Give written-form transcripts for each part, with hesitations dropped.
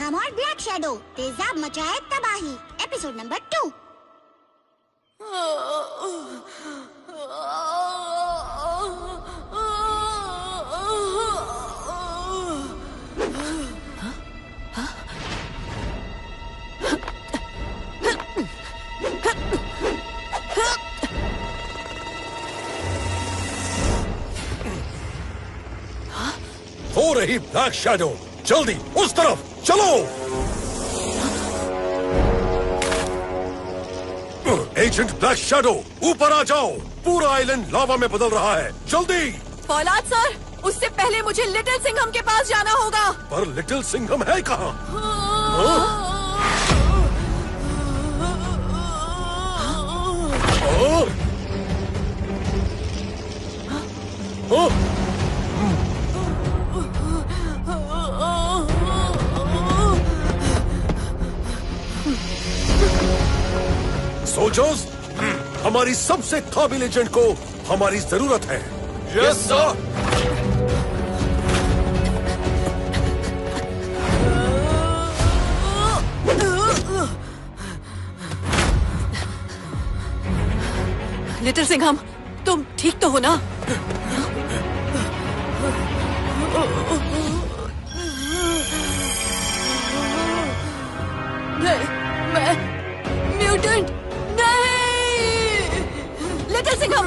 सिंघम और black shadow, तेजाब मचाए तबाही। Episode number 2। हो रही ब्लैक शैडो, जल्दी उस तरफ चलो। एजेंट ब्लैक शैडो, ऊपर आ जाओ। पूरा आइलैंड लावा में बदल रहा है, जल्दी। फौलाद सर, उससे पहले मुझे लिटिल सिंघम के पास जाना होगा। पर लिटिल सिंघम है कहाँ? सोल्जर्स, हमारी सबसे काबिल एजेंट को हमारी जरूरत है। Yes sir. लिटिल सिंघम, तुम ठीक तो हो ना? नहीं, मैं म्यूटेंट नहीं। लिटिल सिंघम,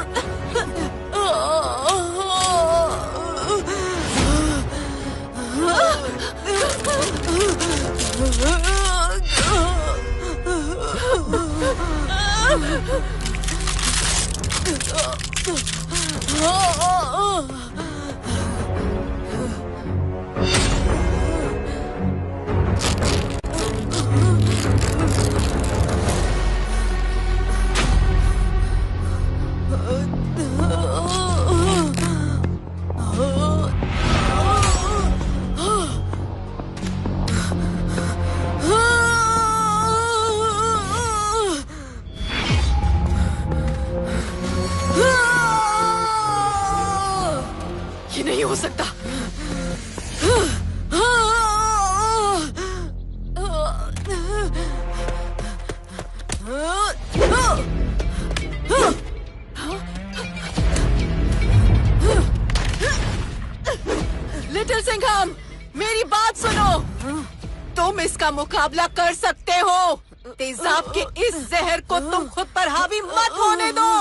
ये नहीं हो सकता। लिटिल सिंघम, मेरी बात सुनो। तुम इसका मुकाबला कर सकते हो। तेजाब के इस जहर को तुम खुद पर हावी मत होने दो।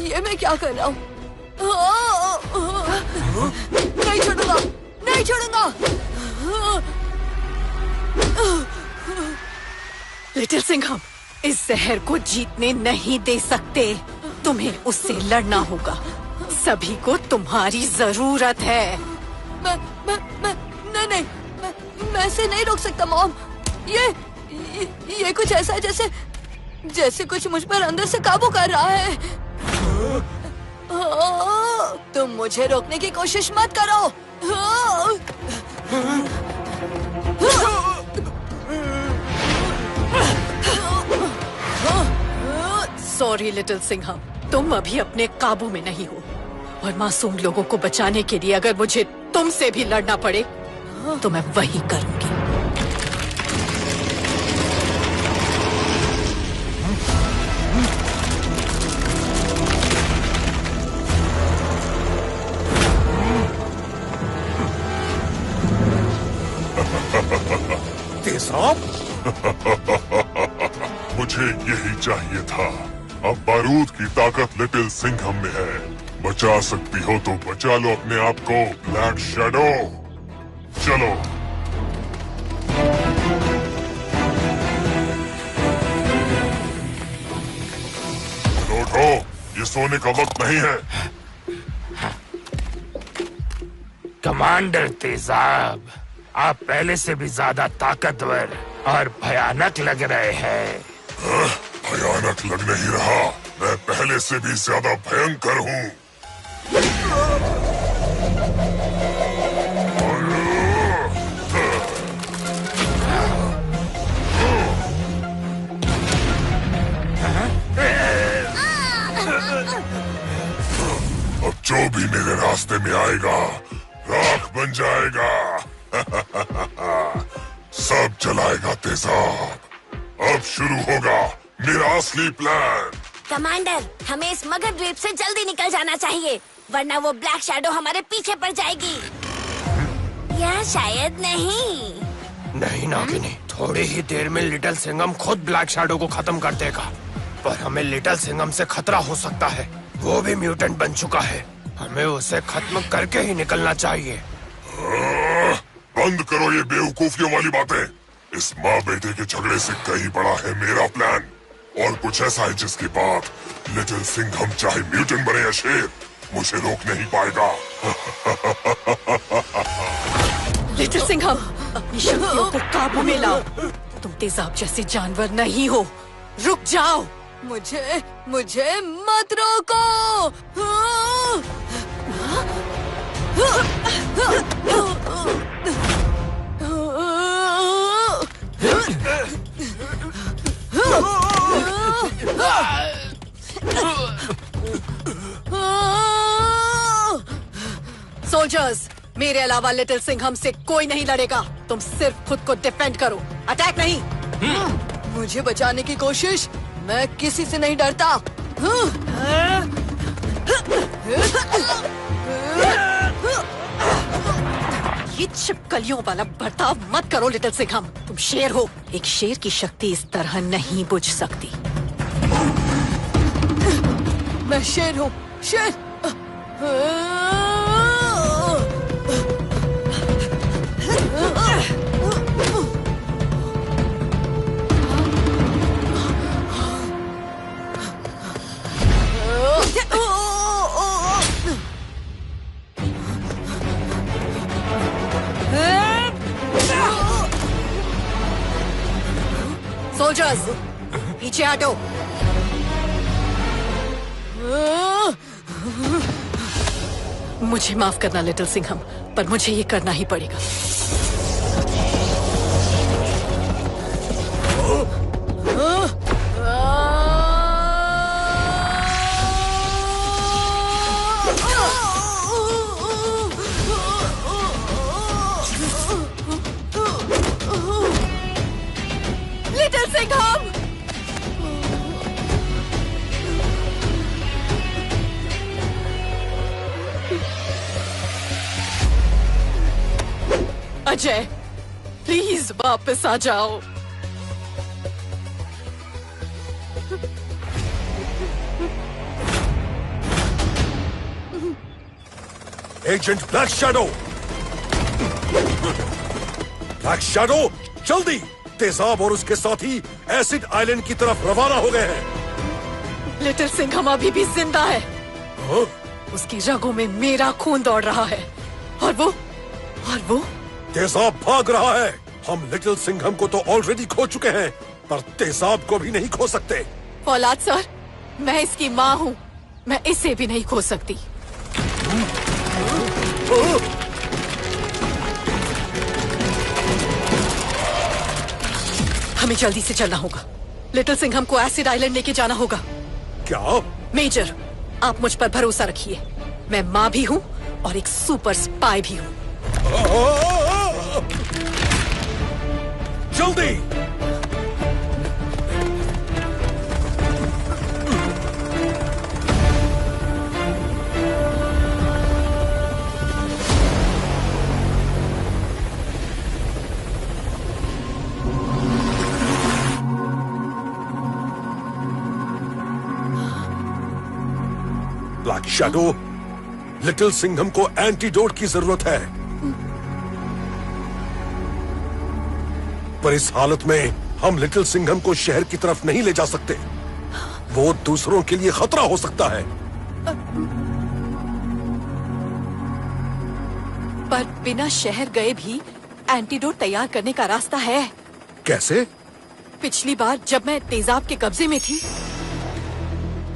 ये मैं क्या कर रहा हूँ? नहीं छोड़ूंगा, नहीं छोड़ूंगा। लिटिल सिंघम, इस जहर को जीतने नहीं दे सकते। तुम्हें उससे लड़ना होगा। सभी को तुम्हारी जरूरत है। नहीं, मैं इसे नहीं रोक सकता मॉम। ये कुछ ऐसा है जैसे कुछ मुझ पर अंदर से काबू कर रहा है। तुम मुझे रोकने की कोशिश मत करो। सॉरी लिटिल सिंघम, तुम अभी अपने काबू में नहीं हो और मासूम लोगों को बचाने के लिए अगर मुझे तुमसे भी लड़ना पड़े तो मैं वही करूंगी। तेजाब? मुझे यही चाहिए था। अब बारूद की ताकत लिटिल सिंघम में है। बचा सकती हो तो बचा लो अपने आप को ब्लैक शैडो। चलो। उठो, ये सोने का वक्त नहीं है। कमांडर तेजाब, आप पहले से भी ज्यादा ताकतवर और भयानक लग रहे हैं। भयानक लग नहीं रहा, मैं पहले से भी ज्यादा भयंकर हूँ। जो भी मेरे रास्ते में आएगा राख बन जाएगा। सब जलाएगा तेजाब। अब शुरू होगा मेरा असली प्लान। कमांडर, हमें इस मगध द्वीप से जल्दी निकल जाना चाहिए, वरना वो ब्लैक शैडो हमारे पीछे पड़ जाएगी। या शायद नहीं। नहीं नागिनी, थोड़ी ही देर में लिटिल सिंघम खुद ब्लैक शैडो को खत्म कर देगा। पर हमें लिटिल सिंघम से खतरा हो सकता है। वो भी म्यूटेंट बन चुका है। हमें उसे खत्म करके ही निकलना चाहिए। बंद करो ये बेवकूफियों वाली बातें। इस माँ बेटे के झगड़े से कहीं बड़ा है मेरा प्लान, और कुछ ऐसा है जिसके बाद लिटिल सिंघम चाहे म्यूटेंट बने या शेर, मुझे रोक नहीं पाएगा। लिटिल सिंघम, अपनी शक्तियों को काबू में लाओ। तुम तेजाब जैसे जानवर नहीं हो। रुक जाओ। मुझे मत रोको। सोल्जर्स, मेरे अलावा लिटिल सिंघम से कोई नहीं लड़ेगा। तुम सिर्फ खुद को डिफेंड करो, अटैक नहीं। मुझे बचाने की कोशिश, मैं किसी से नहीं डरता। ये छिपकलियों वाला बर्ताव मत करो लिटिल सिंघम। तुम शेर हो। एक शेर की शक्ति इस तरह नहीं बुझ सकती। मैं शेर हूँ, शेर। सोल्जर्स, पीछे हटो। मुझे माफ करना लिटिल सिंघम, पर मुझे ये करना ही पड़ेगा। लिटिल सिंघम! अजय, प्लीज वापस आ जाओ। Agent black shadow! Black shadow, जल्दी! तेजाब और उसके साथी एसिड आइलैंड की तरफ रवाना हो गए हैं। लिटिल सिंघम अभी भी जिंदा है। हाँ? उसकी रगों में मेरा खून दौड़ रहा है। और वो तेजाब भाग रहा है। हम लिटिल सिंघम को तो ऑलरेडी खो चुके हैं, पर तेजाब को भी नहीं खो सकते। फौलाद सर, मैं इसकी माँ हूँ। मैं इसे भी नहीं खो सकती। हमें जल्दी से चलना होगा। लिटिल सिंघम को एसिड आइलैंड लेके जाना होगा। क्या? मेजर, आप मुझ पर भरोसा रखिए। मैं माँ भी हूँ और एक सुपर स्पाई भी हूँ। जल्दी! ब्लैक शैडो, लिटिल सिंघम को एंटीडोट की जरूरत है, पर इस हालत में हम लिटिल सिंघम को शहर की तरफ नहीं ले जा सकते। वो दूसरों के लिए खतरा हो सकता है। पर बिना शहर गए भी एंटीडोट तैयार करने का रास्ता है। कैसे? पिछली बार जब मैं तेजाब के कब्जे में थी,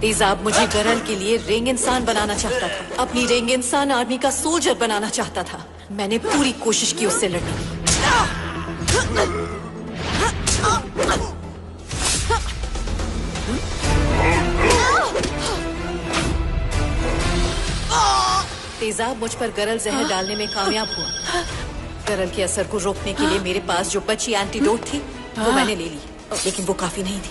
तेजाब मुझे गरल के लिए रेंग इंसान बनाना चाहता था। अपनी रेंग इंसान आर्मी का सोल्जर बनाना चाहता था। मैंने पूरी कोशिश की उससे लड़ने की। तेजाब मुझ पर गरल जहर डालने में कामयाब हुआ। गरल के असर को रोकने के लिए मेरे पास जो बची एंटीडोट थी वो मैंने ले ली, लेकिन वो काफी नहीं थी।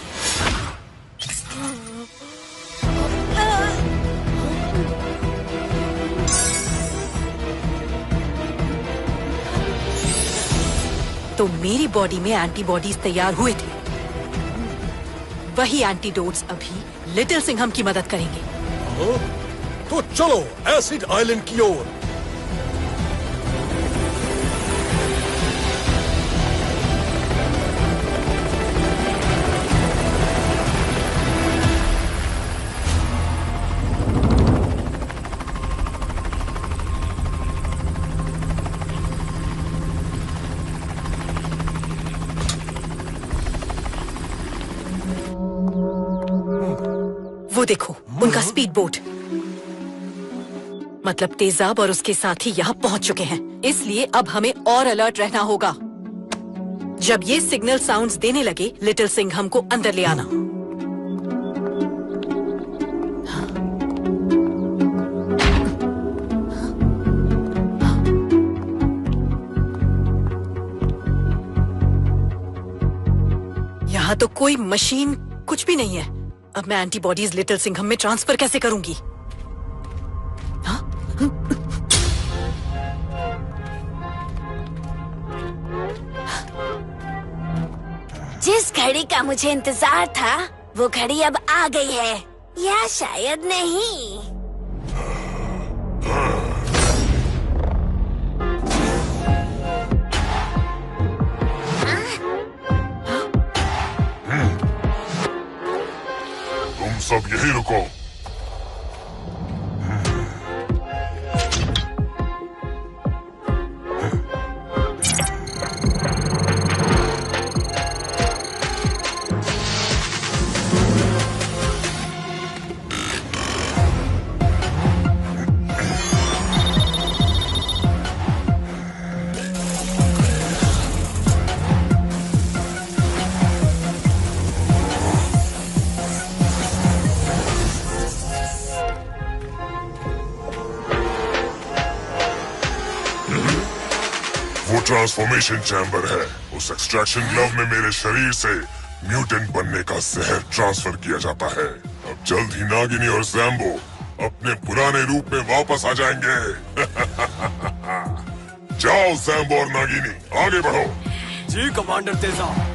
तो मेरी बॉडी में एंटीबॉडीज तैयार हुए थे। वही एंटीडोट्स अभी लिटिल सिंघम की मदद करेंगे। तो चलो एसिड आइलैंड की ओर। वो देखो, उनका स्पीड बोट। मतलब तेजाब और उसके साथी यहाँ पहुंच चुके हैं, इसलिए अब हमें और अलर्ट रहना होगा। जब ये सिग्नल साउंड्स देने लगे, लिटिल सिंघम को अंदर ले आना। यहाँ तो कोई मशीन कुछ भी नहीं है। अब मैं एंटीबॉडीज लिटिल सिंघम में ट्रांसफर कैसे करूंगी? जिस घड़ी का मुझे इंतजार था वो घड़ी अब आ गई है, या शायद नहीं। तुम सब यही रुको। ट्रांसफॉर्मेशन चैम्बर है। उस एक्सट्रैक्शन ग्लव में मेरे शरीर से म्यूटेंट बनने का जहर ट्रांसफर किया जाता है। अब जल्द ही नागिनी और जैम्बो अपने पुराने रूप में वापस आ जाएंगे। जाओ जैम्बो और नागिनी, आगे बढ़ो। जी कमांडर तेजाब।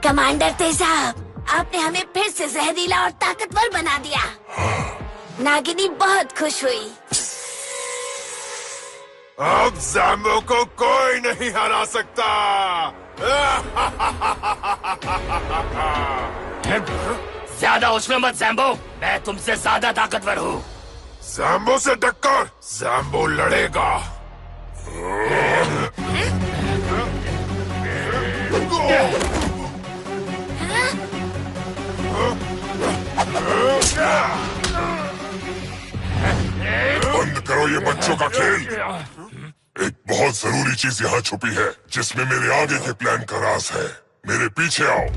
कमांडर तेजाब, आपने हमें फिर से जहरीला और ताकतवर बना दिया। नागिनी बहुत खुश हुई। अब जैम्बो को कोई नहीं हरा सकता। ज्यादा उसमें मत जैम्बो, मैं तुमसे ज्यादा ताकतवर हूँ। जैम्बो से टक्कर, जैम्बो लड़ेगा। बंद करो ये बच्चों का खेल। एक बहुत जरूरी चीज यहाँ छुपी है, जिसमें मेरे आगे के प्लान का राज है। मेरे पीछे आओ।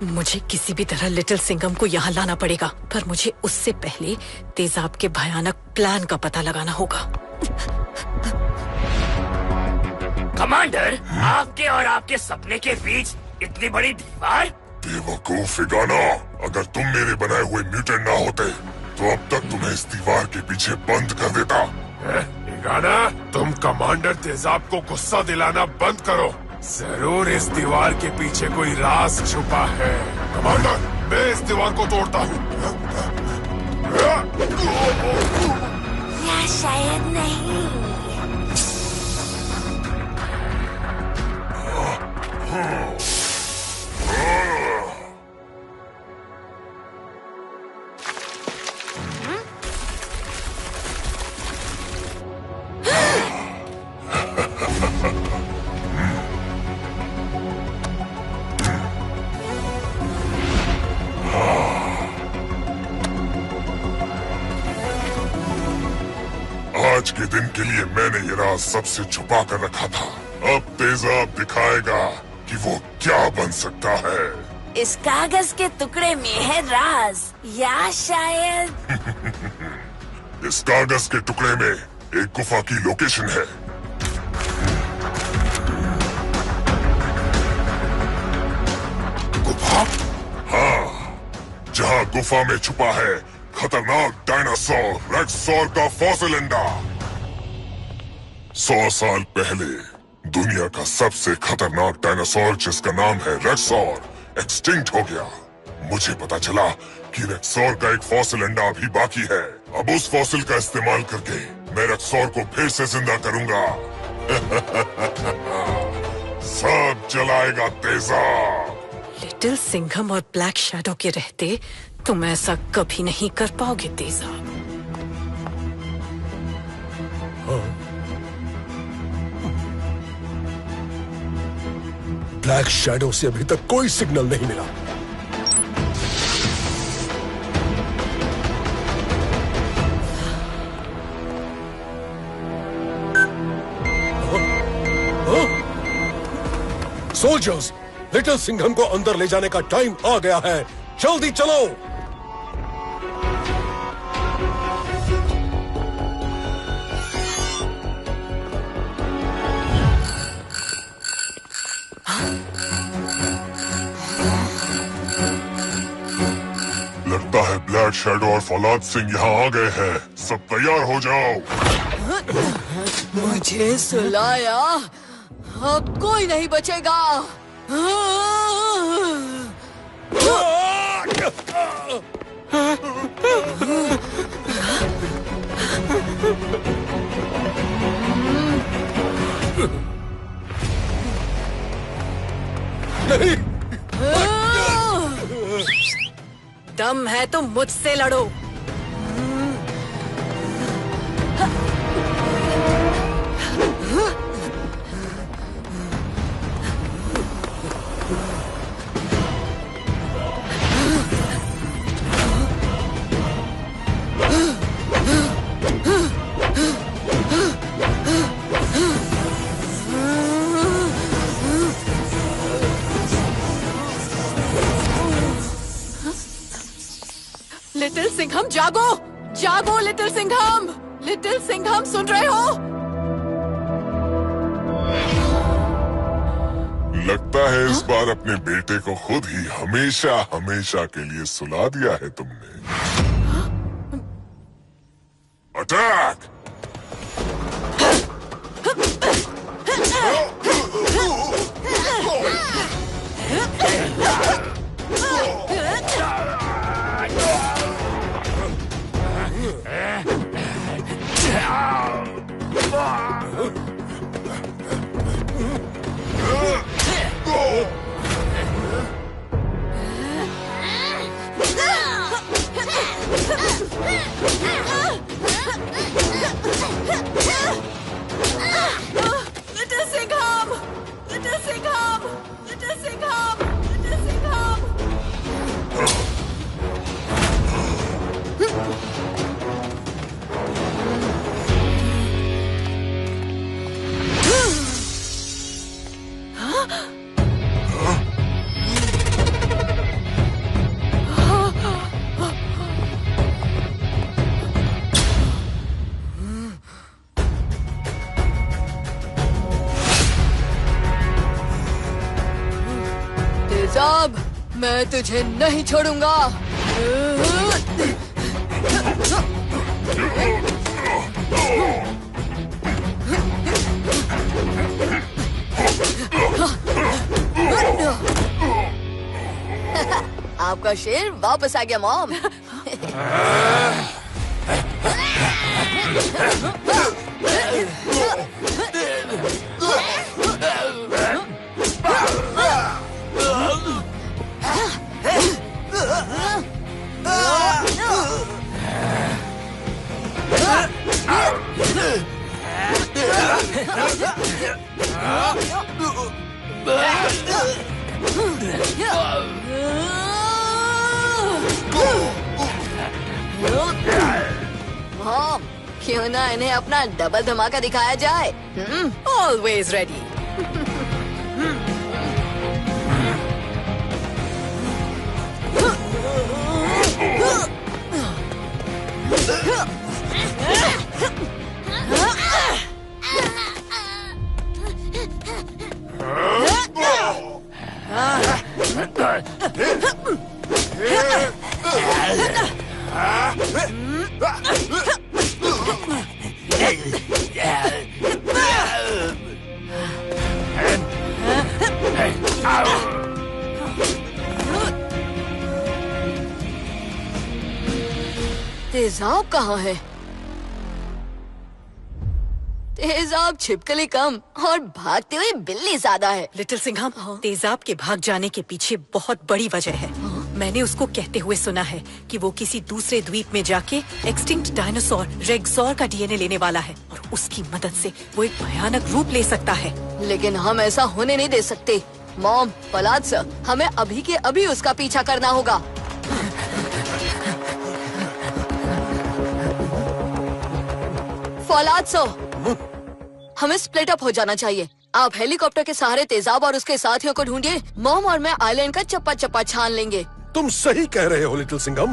मुझे किसी भी तरह लिटिल सिंघम को यहाँ लाना पड़ेगा, पर मुझे उससे पहले तेजाब के भयानक प्लान का पता लगाना होगा। कमांडर, आपके और आपके सपने के बीच इतनी बड़ी दीवार? बेवकूफ इगाना, अगर तुम मेरे बनाए हुए म्यूटेंट ना होते तो अब तक तुम्हें इस दीवार के पीछे बंद कर देता। इगाना, तुम कमांडर तेजाब को गुस्सा दिलाना बंद करो। जरूर इस दीवार के पीछे कोई राज छुपा है। कमांडर, मैं इस दीवार को तोड़ता हूँ। या शायद नहीं। दिन के लिए मैंने ये राज सबसे छुपा कर रखा था। अब तेजाब दिखाएगा कि वो क्या बन सकता है। इस कागज के टुकड़े में है राज, या शायद इस कागज के टुकड़े में एक गुफा की लोकेशन है। गुफा? हाँ, जहाँ गुफा में छुपा है खतरनाक डायनासोर रेक्सॉर का फॉसिल अंडा। 100 साल पहले दुनिया का सबसे खतरनाक डायनासोर जिसका नाम है रेक्सॉर एक्सटिंक्ट हो गया। मुझे पता चला कि रेक्सॉर का एक फॉसिल अंडा अभी बाकी है। अब उस फॉसिल का इस्तेमाल करके मैं रेक्सॉर को फिर से जिंदा करूंगा। सब जलाएगा तेजाब। लिटिल सिंघम और ब्लैक शैडो के रहते तुम ऐसा कभी नहीं कर पाओगे तेजाब। ब्लैक शैडो से अभी तक कोई सिग्नल नहीं मिला। सोल्जर्स, लिटिल सिंघम को अंदर ले जाने का टाइम आ गया है। जल्दी चलो। लगता है ब्लैक शैडो और फौलाद सिंह यहाँ आ गए हैं। सब तैयार हो जाओ। मुझे सुलाया, अब कोई नहीं बचेगा। नहीं। दम है तो मुझसे लड़ो। लिटिल सिंघम जागो, जागो लिटिल सिंघम, लिटिल सिंघम सुन रहे हो? लगता है इस बार अपने बेटे को खुद ही हमेशा हमेशा के लिए सुला दिया है तुमने। Attack! Little Singham, little Singham, little Singham, little Singham. तेजाब, मैं तुझे नहीं छोड़ूंगा। आपका शेर वापस आ गया मॉम। क्यों ना इन्हें अपना डबल धमाका दिखाया जाए। Always ready. तेजाब कहाँ है? तेजाब छिपकली कम और भागते हुए बिल्ली ज्यादा है। लिटिल सिंघम, तेजाब के भाग जाने के पीछे बहुत बड़ी वजह है। मैंने उसको कहते हुए सुना है कि वो किसी दूसरे द्वीप में जाके एक्सटिंक्ट डायनासोर रेक्सॉर का डीएनए लेने वाला है और उसकी मदद से वो एक भयानक रूप ले सकता है। लेकिन हम ऐसा होने नहीं दे सकते। मॉम, फलाद सर, हमें अभी के अभी उसका पीछा करना होगा। फलाद सर, हमें स्प्लिट अप हो जाना चाहिए। आप हेलीकॉप्टर के सहारे तेजाब और उसके साथियों को ढूंढिए। मॉम और मैं आइलैंड का चप्पा चप्पा छान लेंगे। तुम सही कह रहे हो लिटिल सिंघम।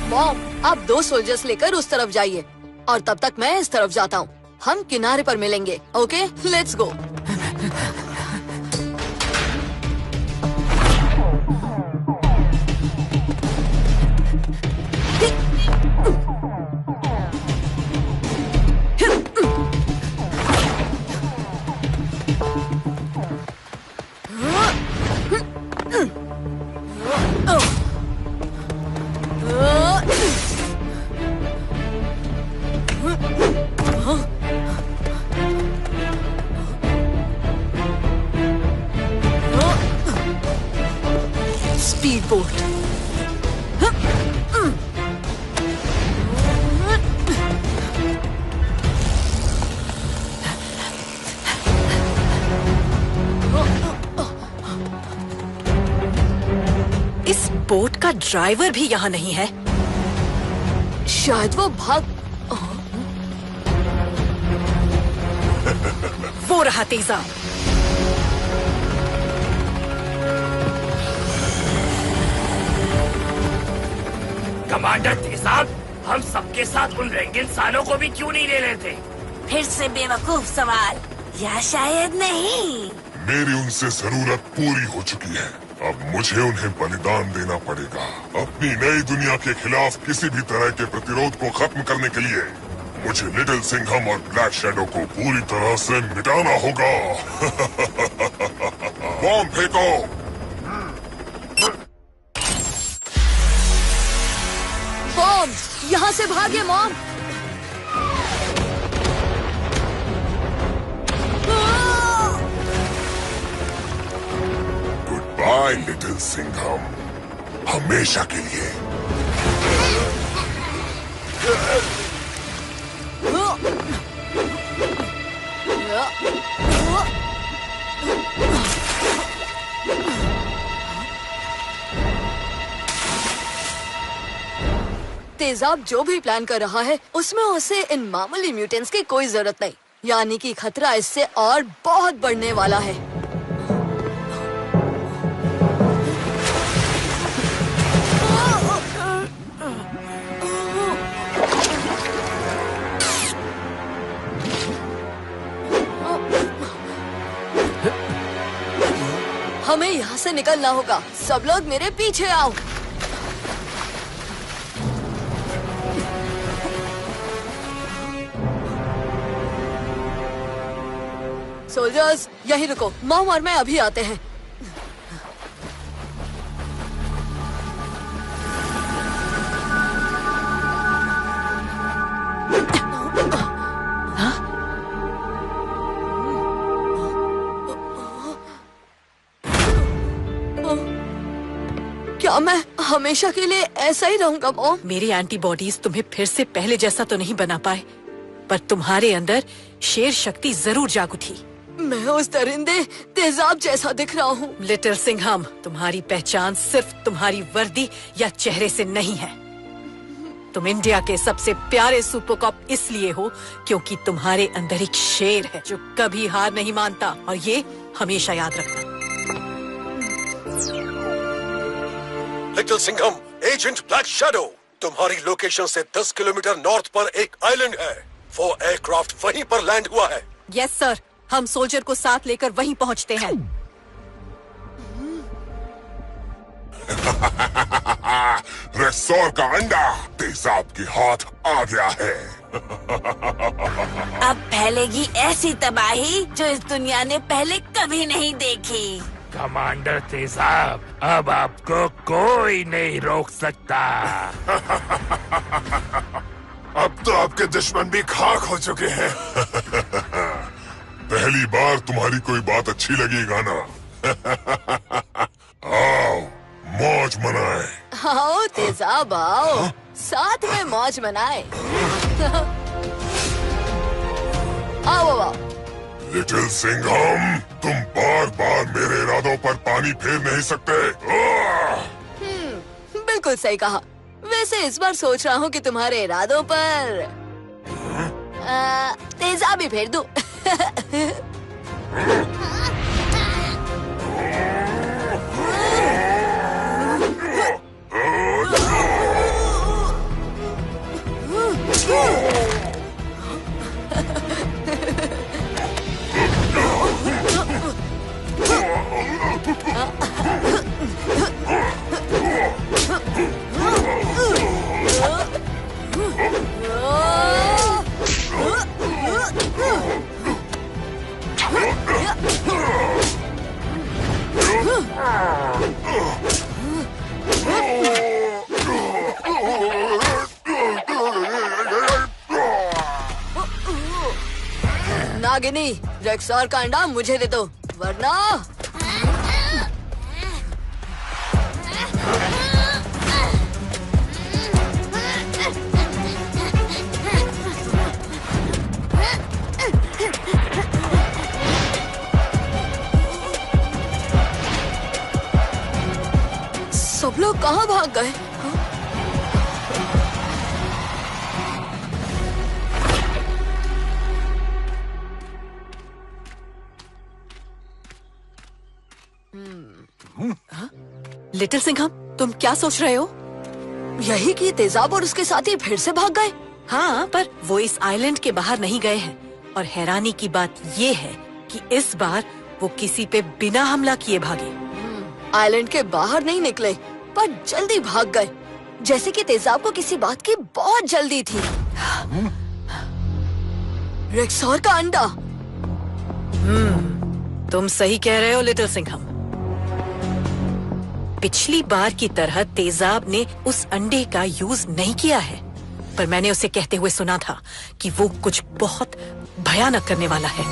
मॉम, आप 2 सोल्जर्स लेकर उस तरफ जाइए और तब तक मैं इस तरफ जाता हूँ। हम किनारे पर मिलेंगे। Okay, let's go. Speed boat. इस बोट का ड्राइवर भी यहाँ नहीं है। शायद वो भाग। वो रहा तेजाब। कमांडर तेजाब, हम सबके साथ उन रंगीन इंसानों को भी क्यों नहीं ले लेते? फिर से बेवकूफ सवाल, या शायद नहीं। मेरी उनसे जरूरत पूरी हो चुकी है। अब मुझे उन्हें बलिदान देना पड़ेगा। अपनी नई दुनिया के खिलाफ किसी भी तरह के प्रतिरोध को खत्म करने के लिए मुझे लिटिल सिंघम और ब्लैक शैडो को पूरी तरह से मिटाना होगा। बॉम्ब फेंको। मॉम, यहाँ से भागे mom. Good bye little Singham, हमेशा के लिए। तेजाब जो भी प्लान कर रहा है उसमें उसे इन मामूली म्यूटेंट्स की कोई जरूरत नहीं, यानी कि खतरा इससे और बहुत बढ़ने वाला है। हमें यहाँ से निकलना होगा। सब लोग मेरे पीछे आओ। सोल्जर्स, यहीं रुको। मॉम और मैं अभी आते हैं। क्या मैं हमेशा के लिए ऐसा ही रहूंगा मॉम? मेरी एंटीबॉडीज तुम्हें फिर से पहले जैसा तो नहीं बना पाए, पर तुम्हारे अंदर शेर शक्ति जरूर जाग उठी। मैं उस दरिंदे तेजाब जैसा दिख रहा हूँ। लिटिल सिंघम, तुम्हारी पहचान सिर्फ तुम्हारी वर्दी या चेहरे से नहीं है। तुम इंडिया के सबसे प्यारे सुपर कॉप इसलिए हो क्योंकि तुम्हारे अंदर एक शेर है जो कभी हार नहीं मानता, और ये हमेशा याद रखना। Little Singham, agent black shadow, तुम्हारी लोकेशन से 10 किलोमीटर नॉर्थ पर एक आइलैंड है। वो एयरक्राफ्ट वहीं पर लैंड हुआ है। यस सर, हम सोल्जर को साथ लेकर वहीं पहुंचते हैं। रेक्सोर का अंडा तेजाब के हाथ आ गया है। अब फैलेगी ऐसी तबाही जो इस दुनिया ने पहले कभी नहीं देखी। कमांडर तेजाब, अब आपको कोई नहीं रोक सकता। अब तो आपके दुश्मन भी खाक हो चुके हैं। पहली बार तुम्हारी कोई बात अच्छी लगेगा ना। आओ मौज मनाए। आओ तेजाब आओ, साथ में मौज मनाए। आओ आओ। लिटिल सिंघम, तुम बार बार मेरे इरादों पर पानी फेर नहीं सकते। बिल्कुल सही कहा। वैसे इस बार सोच रहा हूँ कि तुम्हारे इरादों पर तेजाब ही फेर दूं। नागिनी, रेक्सॉर का अंडा मुझे दे दो, वरना सब लोग कहाँ भाग गए? लिटिल सिंघम, तुम क्या सोच रहे हो? यही कि तेजाब और उसके साथी फिर से भाग गए। हाँ, पर वो इस आइलैंड के बाहर नहीं गए हैं, और हैरानी की बात ये है कि इस बार वो किसी पे बिना हमला किए भागे। आइलैंड के बाहर नहीं निकले, पर जल्दी भाग गए, जैसे कि तेजाब को किसी बात की बहुत जल्दी थी। रेक्सॉर का अंडा। तुम सही कह रहे हो लिटिल सिंघम। पिछली बार की तरह तेजाब ने उस अंडे का यूज नहीं किया है, पर मैंने उसे कहते हुए सुना था कि वो कुछ बहुत भयानक करने वाला है।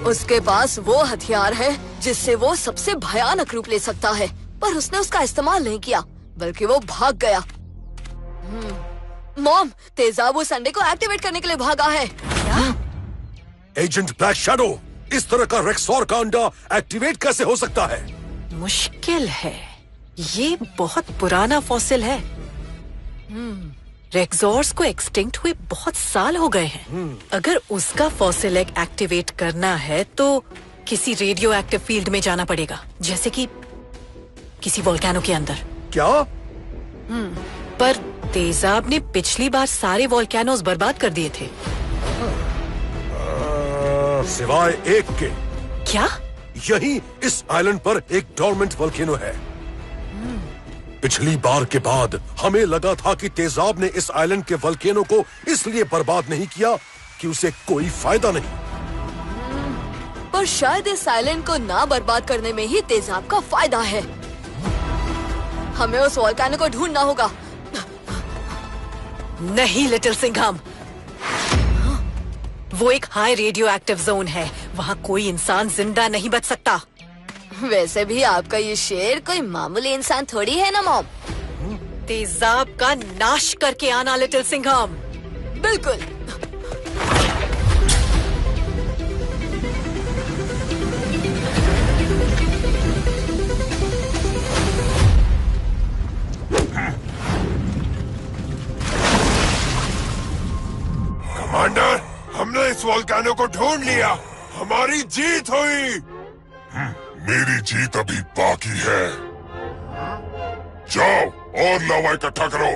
उसके पास वो हथियार है जिससे वो सबसे भयानक रूप ले सकता है, पर उसने उसका इस्तेमाल नहीं किया, बल्कि वो भाग गया। मॉम, तेजाब उस अंडे को एक्टिवेट करने के लिए भागा है। क्या? एजेंट ब्लैक शैडो, इस तरह का रेक्सॉर का अंडा एक्टिवेट कैसे हो सकता है? मुश्किल है, ये बहुत पुराना फॉसिल है। रेक्सॉर्स को एक्सटिंक्ट हुए बहुत साल हो गए हैं। अगर उसका फॉसिल एग एक्टिवेट करना है तो किसी रेडियो एक्टिव फील्ड में जाना पड़ेगा, जैसे कि किसी वोल्केनो के अंदर। क्या? पर तेजाब ने पिछली बार सारे वोल्केनोज बर्बाद कर दिए थे। सिवाय एक के। क्या? यही इस आइलैंड पर एक डोरमेंट वोल्केनो है। पिछली बार के बाद हमें लगा था कि तेजाब ने इस आइलैंड के वोल्केनो को इसलिए बर्बाद नहीं किया कि उसे कोई फायदा नहीं। पर शायद इस आइलैंड को ना बर्बाद करने में ही तेजाब का फायदा है। हमें उस वोल्केनो को ढूंढना होगा। नहीं लिटिल सिंघम, वो एक हाई रेडियो एक्टिव जोन है, वहाँ कोई इंसान जिंदा नहीं बच सकता। वैसे भी आपका ये शेर कोई मामूली इंसान थोड़ी है ना मॉम। तेजाब का नाश करके आना लिटिल सिंघम। बिल्कुल। हमने इस वोल्केनो को ढूंढ लिया। हमारी जीत हुई। मेरी जीत अभी बाकी है। जाओ और लावा इकट्ठा करो।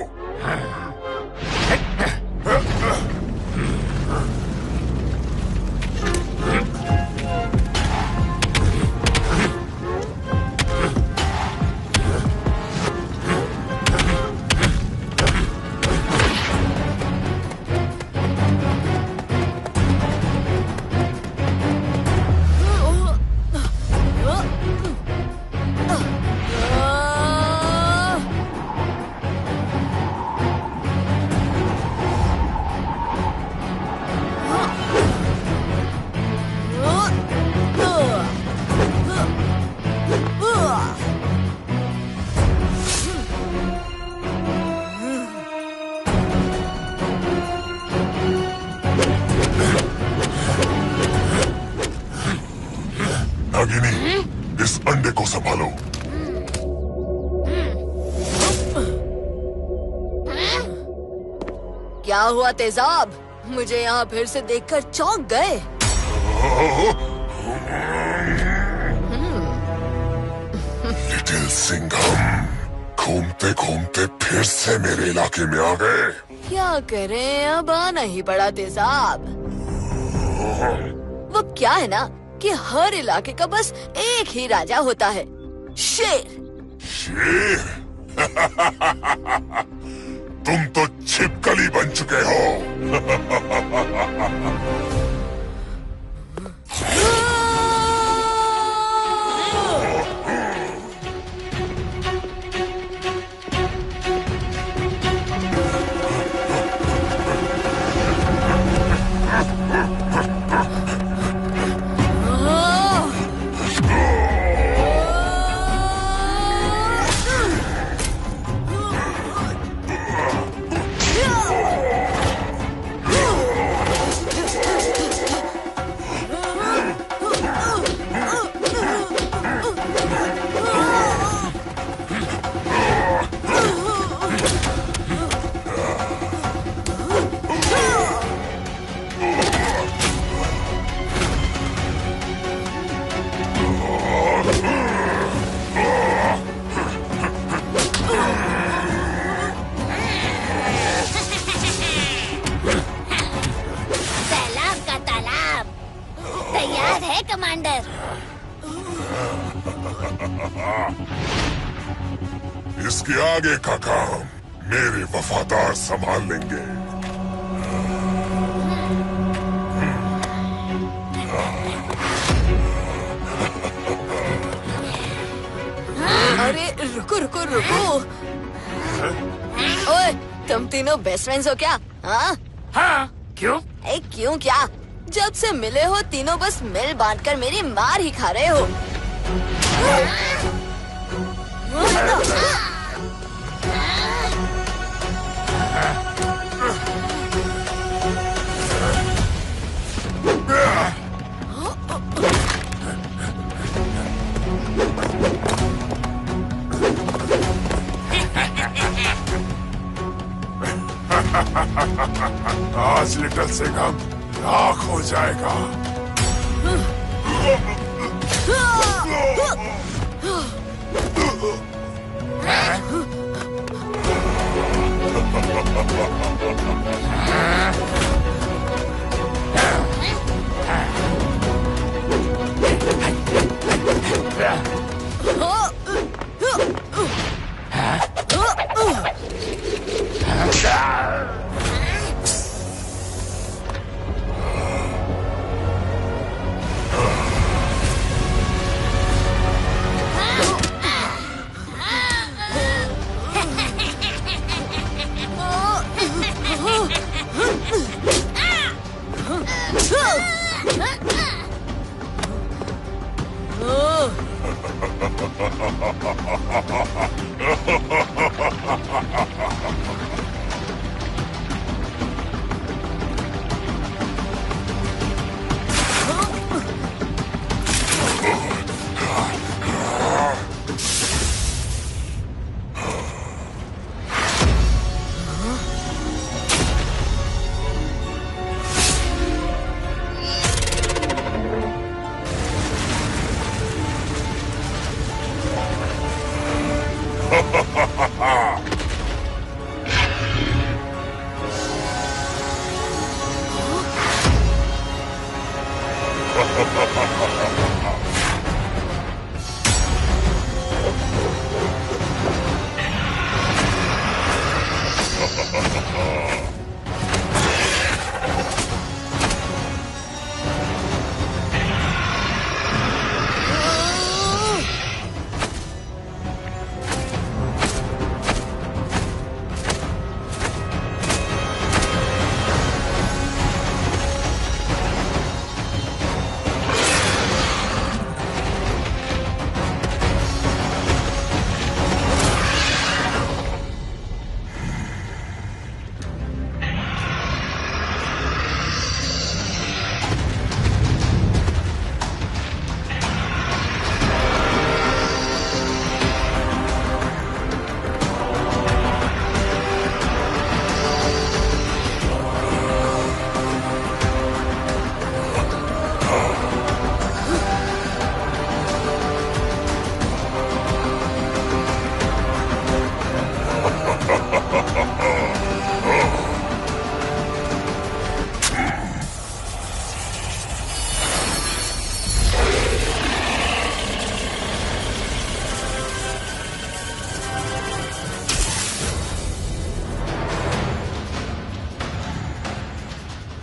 नागिनी, इस अंडे को संभालो। क्या हुआ तेजाब? मुझे यहाँ फिर से देखकर चौंक गए। लिटिल सिंघम, घूमते घूमते फिर से मेरे इलाके में आ गए। क्या करें, अब आना ही पड़ा तेजाब। वो क्या है ना कि हर इलाके का बस एक ही राजा होता है, शेर। शेर? तुम तो छिपकली बन चुके हो। कमांडर। इसके आगे का काम मेरे वफादार संभाल लेंगे। अरे रुको रुको रुको। ओए, तुम तीनों बेस्ट फ्रेंड्स हो क्या? हाँ हाँ, क्यों? क्यों क्या? जब से मिले हो तीनों बस मिल बांटकर मेरी मार ही खा रहे हो। आज लिटिल सिंघम राख हो जाएगा।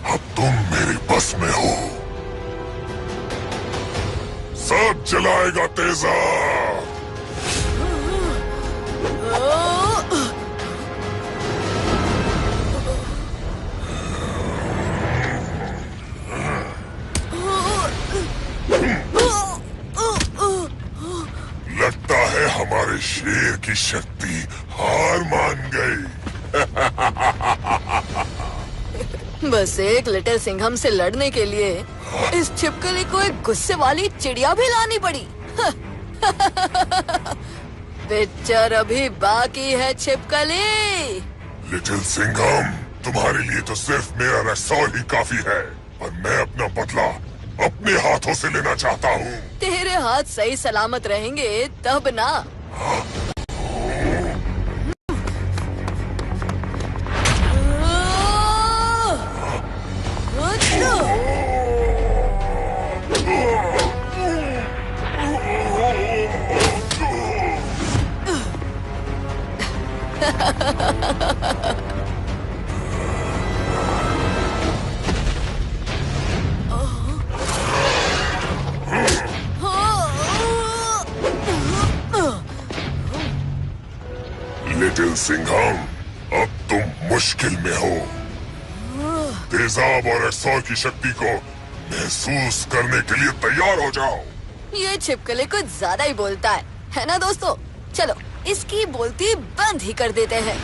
अब तुम मेरी बस में हो। सब जलाएगा तेजाब। लगता है हमारे शेर की शक्ति हार मान गई। बस एक लिटिल सिंघम से लड़ने के लिए इस छिपकली को एक गुस्से वाली चिड़िया भी लानी पड़ी। पिक्चर अभी बाकी है छिपकली। लिटिल सिंघम, तुम्हारे लिए तो सिर्फ मेरा रसौल ही काफी है, और मैं अपना बदला अपने हाथों से लेना चाहता हूँ। तेरे हाथ सही सलामत रहेंगे तब ना। लिटिल सिंघम, अब तुम मुश्किल में हो। तेजाब और रसौल की शक्ति को महसूस करने के लिए तैयार हो जाओ। ये छिपकली कुछ ज्यादा ही बोलता है ना दोस्तों? चलो इसकी बोलती बंद ही कर देते हैं।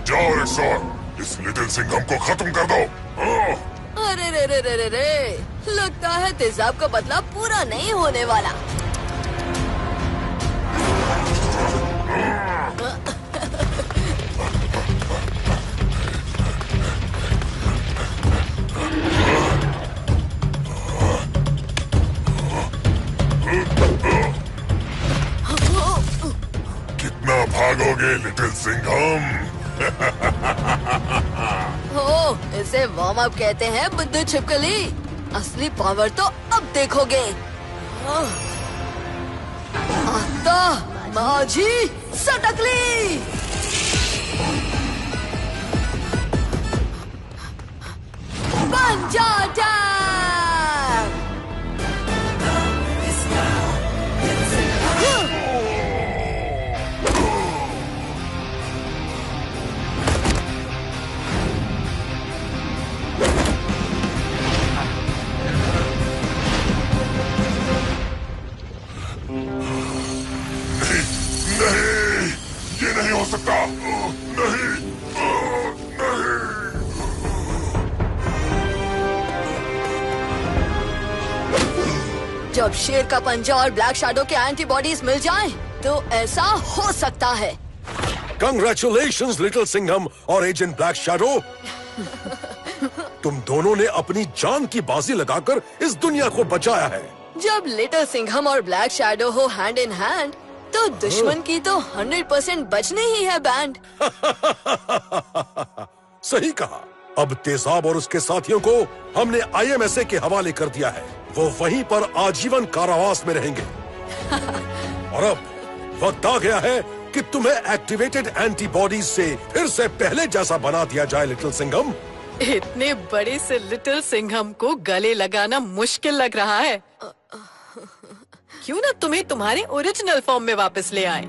जाओ रसौल, इस लिटिल सिंघम को खत्म कर दो। अरे रे रे रे रे रे, लगता है तेजाब का बदला पूरा नहीं होने वाला। कितना भागोगे लिटिल सिंघम? हो, इसे वार्म अप कहते हैं बुद्धू छिपकली। असली पावर तो अब देखोगे। आता माझी सटकली। पंजा अटैक। नहीं, ये नहीं हो सकता। नहीं, नहीं। जब शेर का पंजा और ब्लैक शैडो के एंटीबॉडीज मिल जाएं, तो ऐसा हो सकता है। कंग्रेचुलेशंस लिटिल सिंघम और एजेंट ब्लैक शैडो। तुम दोनों ने अपनी जान की बाजी लगाकर इस दुनिया को बचाया है। जब लिटिल सिंघम और ब्लैक शैडो हो हैंड इन हैंड, तो दुश्मन की तो 100% बचने ही है बैंड। सही कहा। अब तेजाब और उसके साथियों को हमने IMSA के हवाले कर दिया है। वो वहीं पर आजीवन कारावास में रहेंगे। और अब वक्त आ गया है कि तुम्हें एक्टिवेटेड एंटीबॉडीज से फिर से पहले जैसा बना दिया जाए लिटिल सिंघम। इतने बड़े से लिटिल सिंघम को गले लगाना मुश्किल लग रहा है। क्यों ना तुम्हें तुम्हारे ओरिजिनल फॉर्म में वापस ले आए।